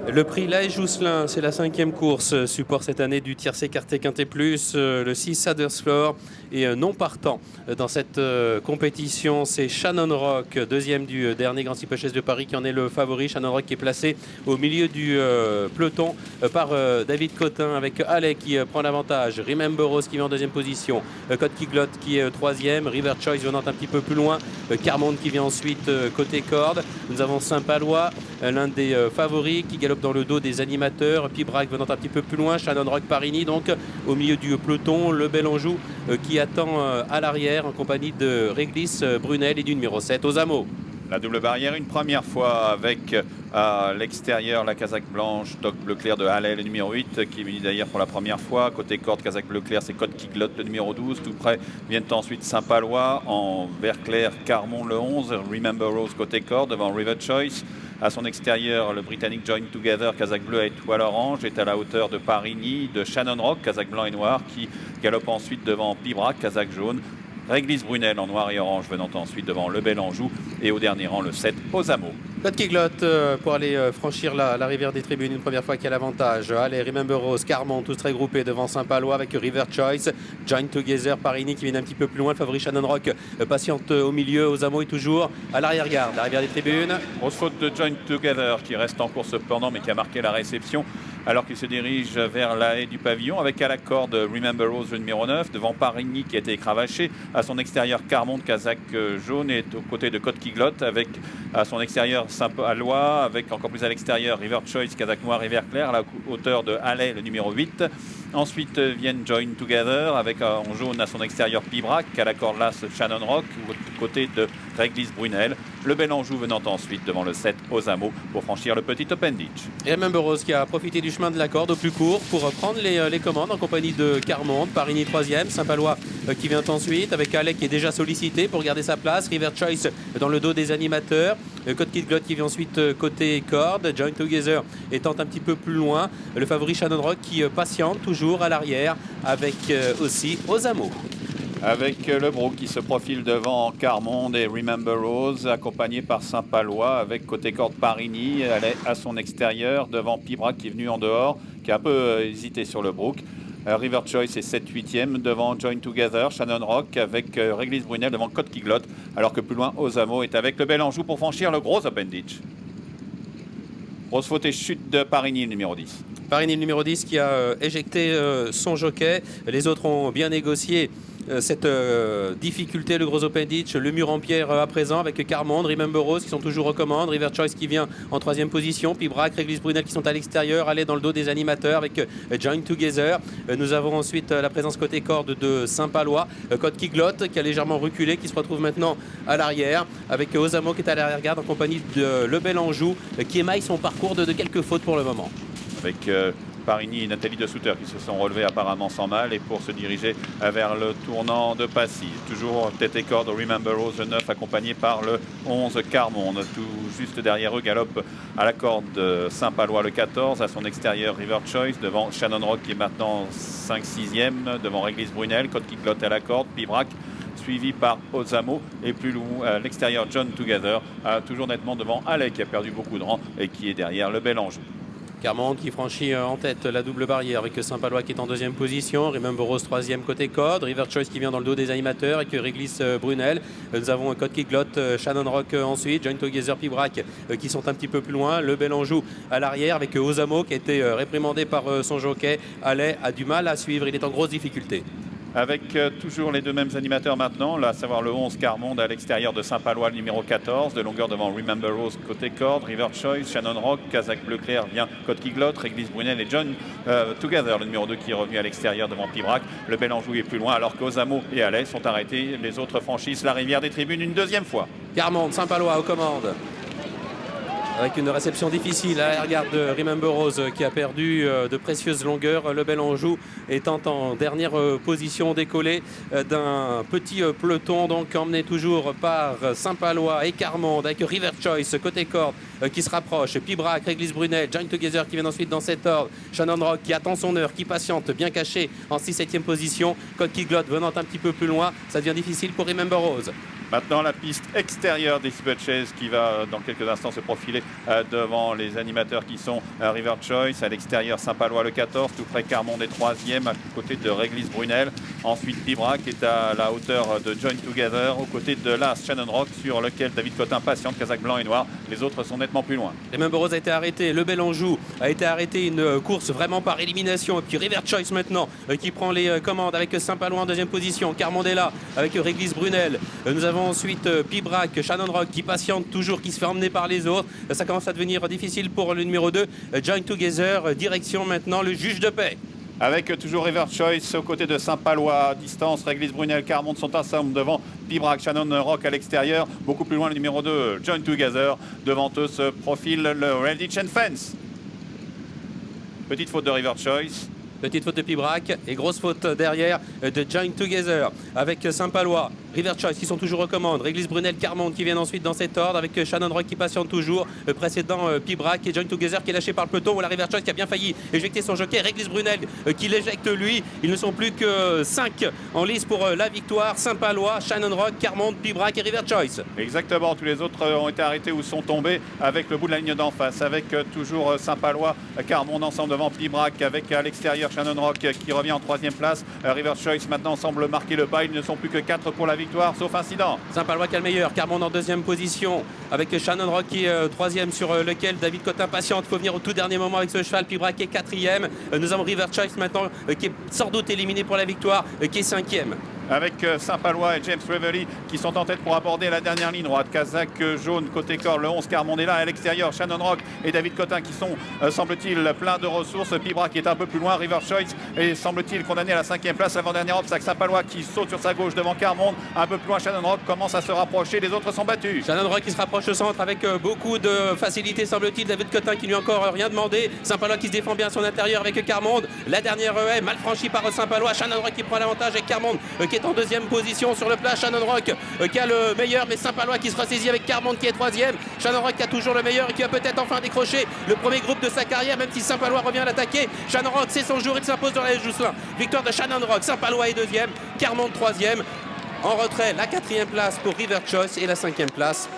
Le prix Laë Jousselin, c'est la 5e course, support cette année du tiercé écarté Quintet Plus, le 6 Addersfloor et non partant dans cette compétition, c'est Shannon Rock, deuxième du dernier Grand Steeplechase de Paris qui en est le favori. Shannon Rock qui est placé au milieu du peloton par David Cotin avec Allais qui prend l'avantage, Remember Rose qui vient en deuxième position, Code Kiglot qui est troisième, River Choice venant un petit peu plus loin, Carmonde qui vient ensuite côté corde. Nous avons Saint-Palois, l'un des favoris qui galope dans le dos des animateurs, Pibrac venant un petit peu plus loin, Shannon Rock Parini donc au milieu du peloton, le bel Anjou qui attend à l'arrière en compagnie de Réglis Brunel et du numéro 7 Ozamo. La double barrière une première fois avec à l'extérieur la casaque blanche, Doc bleu clair de Halley, le numéro 8, qui est venu d'ailleurs pour la première fois. Côté corde, casaque bleu clair, c'est Code Kiglot, le numéro 12. Tout près viennent ensuite Saint-Palois, en vert clair, Carmon, le 11. Remember Rose, côté corde, devant River Choice. À son extérieur, le Britannique Join Together, casaque bleu à étoile orange, est à la hauteur de Parigny, de Shannon Rock, casaque blanc et noir, qui galope ensuite devant Pibrac, casaque jaune. Réglis Brunel en noir et orange venant ensuite devant le bel Anjou et au dernier rang le 7 Ozamo. Code Kiglot pour aller franchir la rivière des tribunes une première fois qui a l'avantage. Allez, Remember Rose, Carmon, tous très groupés devant Saint-Palois avec River Choice, Join Together, Parini qui vient un petit peu plus loin. Le favori Shannon Rock patiente au milieu. Ozamo est toujours à l'arrière-garde, la rivière des tribunes. Grosse faute de Join Together qui reste en course cependant mais qui a marqué la réception alors qu'il se dirige vers la haie du pavillon avec à la corde Remember Rose le numéro 9 devant Parigny qui a été cravaché. À son extérieur Carmon, casaque jaune, est aux côtés de Code Kiglot avec à son extérieur Saint-Palois, avec encore plus à l'extérieur River Choice, casaque noir et vert clair à la hauteur de Halley le numéro 8. Ensuite viennent Join Together avec en jaune à son extérieur Pibrac, à la corde là Shannon Rock, aux côtés de Réglis Brunel. Le bel Anjou venant ensuite devant le 7 Ozamo pour franchir le petit Open Ditch. Et Remember Rose qui a profité du chemin de la corde au plus court pour prendre les commandes en compagnie de Carmonde, Parigny 3e, Saint-Palois qui vient ensuite avec Allais qui est déjà sollicité pour garder sa place, River Choice dans le dos des animateurs, Code Kiglot qui vient ensuite côté corde, Join Together étant un petit peu plus loin, le favori Shannon Rock qui patiente toujours à l'arrière avec aussi Ozamo. Avec le Brook qui se profile devant Carmonde et Remember Rose, accompagné par Saint-Palois, avec côté corde Parigny, elle est à son extérieur, devant Pibrac qui est venu en dehors, qui a un peu hésité sur le Brook. River Choice est 7-8e, devant Join Together, Shannon Rock, avec Réglis Brunel devant Code Kiglot, alors que plus loin, Ozamo est avec le bel Anjou pour franchir le gros Open Ditch. Grosse faute et chute de Parigny, le numéro 10. Parigny, le numéro 10, qui a éjecté son jockey. Les autres ont bien négocié cette difficulté, le gros Open Ditch, le mur en pierre à présent avec Carmonde, Remember Rose qui sont toujours aux commandes, River Choice qui vient en 3e position, Pibrac, Réglis Brunel qui sont à l'extérieur, aller dans le dos des animateurs avec Join Together. Nous avons ensuite la présence côté corde de Saint-Palois, Code Kiglot qui a légèrement reculé, qui se retrouve maintenant à l'arrière avec Ozamo qui est à l'arrière-garde en compagnie de le bel Anjou qui émaille son parcours de quelques fautes pour le moment. Avec Parigny et Nathalie de Souter qui se sont relevés apparemment sans mal et pour se diriger vers le tournant de Passy. Toujours tête et corde Remember Rose le 9 accompagné par le 11 Carmonde. Tout juste derrière eux galope à la corde Saint-Palois le 14, à son extérieur River Choice devant Shannon Rock qui est maintenant 5-6e, devant Réglis Brunel, Code Kiglot à la corde, Pibrac suivi par Ozamo et plus loin à l'extérieur Join Together, toujours nettement devant Allais qui a perdu beaucoup de rang et qui est derrière le bel Anjou. Carmonde qui franchit en tête la double barrière avec Saint-Palois qui est en 2e position, Remember Rose 3e côté corde, River Choice qui vient dans le dos des animateurs avec Réglis Brunel. Nous avons Code Kiglot, Shannon Rock ensuite, Join Together, Pibrac qui sont un petit peu plus loin, le bel Anjou à l'arrière avec Ozamo qui a été réprimandé par son jockey. Allais a du mal à suivre, il est en grosse difficulté. Avec toujours les deux mêmes animateurs maintenant, là, à savoir le 11 Carmonde à l'extérieur de Saint-Palois, le numéro 14, de longueur devant Remember Rose côté corde, River Choice, Shannon Rock, casaque bleu clair vient Code Kiglot, Réglis Brunel et Join Together, le numéro 2 qui est revenu à l'extérieur devant Pibrac. Le bel Anjou est plus loin alors qu'Ozamo et Allais sont arrêtés. Les autres franchissent la rivière des tribunes une deuxième fois. Carmonde, Saint-Palois aux commandes. Avec une réception difficile à l'arrière de Remember Rose qui a perdu de précieuses longueurs. Le bel Anjou étant en dernière position décollé d'un petit peloton donc emmené toujours par Saint-Palois et Carmonde avec River Choice côté corde qui se rapproche. Pibrac, Réglis Brunel, Join Together qui vient ensuite dans cet ordre. Shannon Rock qui attend son heure, qui patiente, bien caché en 6-7e position. Code Kiglot venant un petit peu plus loin. Ça devient difficile pour Remember Rose. Maintenant, la piste extérieure des Steeplechase qui va dans quelques instants se profiler devant les animateurs qui sont River Choice. À l'extérieur, Saint-Palois le 14, tout près Carmond est 3e, à côté de Réglisse Brunel. Ensuite, Pibra qui est à la hauteur de Join Together, aux côtés de Last Shannon Rock, sur lequel David Cotin patiente, casaque blanc et noir. Les autres sont nettement plus loin. Remember Rose a été arrêté, le Belanjou a été arrêté, une course vraiment par élimination. Et puis River Choice maintenant qui prend les commandes avec Saint-Palois en deuxième position. Carmond est là avec Réglisse Brunel. Nous avons ensuite Pibrac, Shannon Rock qui patiente toujours, qui se fait emmener par les autres. Ça commence à devenir difficile pour le numéro 2, Join Together, direction maintenant le juge de paix. Avec toujours River Choice aux côtés de Saint-Palois à distance. Réglisse Brunel, Carmond sont ensemble devant Pibrac, Shannon Rock à l'extérieur. Beaucoup plus loin le numéro 2, Join Together. Devant eux se profile le Ready Chain Fence. Petite faute de River Choice. Petite faute de Pibrac et grosse faute derrière de Join Together avec Saint-Palois. River Choice qui sont toujours aux commandes. Réglisse Brunel, Carmond qui viennent ensuite dans cet ordre avec Shannon Rock qui patiente toujours. Le précédent Pibrac et Join Together qui est lâché par le peloton. Voilà River Choice qui a bien failli éjecter son jockey. Réglisse Brunel qui l'éjecte lui. Ils ne sont plus que 5 en lice pour la victoire. Saint-Palois, Shannon Rock, Carmond, Pibrac et River Choice. Exactement, tous les autres ont été arrêtés ou sont tombés avec le bout de la ligne d'en face. Avec toujours Saint-Palois, Carmond ensemble devant Pibrac, avec à l'extérieur Shannon Rock qui revient en 3e place. River Choice maintenant semble marquer le pas. Ils ne sont plus que 4 pour la victoire, sauf incident. Saint-Palois qui a le meilleur, Carmond en deuxième position avec Shannon Rock qui est 3e sur lequel David Cotin patiente. Il faut venir au tout dernier moment avec ce cheval. Pibrac qui est 4e. Nous avons River Choice maintenant qui est sans doute éliminé pour la victoire, qui est 5e. Avec Saint-Palois et James Reveley qui sont en tête pour aborder la dernière ligne droite. Casaque jaune côté corps, le 11 Carmond est là. À l'extérieur, Shannon Rock et David Cotin qui sont, semble-t-il, pleins de ressources. Pibrac qui est un peu plus loin. River Choice est, semble-t-il, condamné à la 5e place. Avant-dernière obstacle, Saint-Palois qui saute sur sa gauche devant Carmond. Un peu plus loin, Shannon Rock commence à se rapprocher. Les autres sont battus. Shannon Rock qui se rapproche au centre avec beaucoup de facilité, semble-t-il. David Cotin qui lui a encore rien demandé. Saint-Palois qui se défend bien à son intérieur avec Carmond. La dernière haie mal franchie par Saint-Palois. Shannon Rock qui prend l'avantage avec Carmond qui est en deuxième position sur le plat. Shannon Rock qui a le meilleur, mais Saint-Palois qui se ressaisit avec Carmond qui est 3e. Shannon Rock qui a toujours le meilleur et qui va peut-être enfin décrocher le premier groupe de sa carrière, même si Saint-Palois revient à l'attaquer. Shannon Rock, c'est son jour, il s'impose dans la Jousselin. Victoire de Shannon Rock. Saint-Palois est 2e, Carmond 3e. En retrait, la 4e place pour River Choice et la 5e place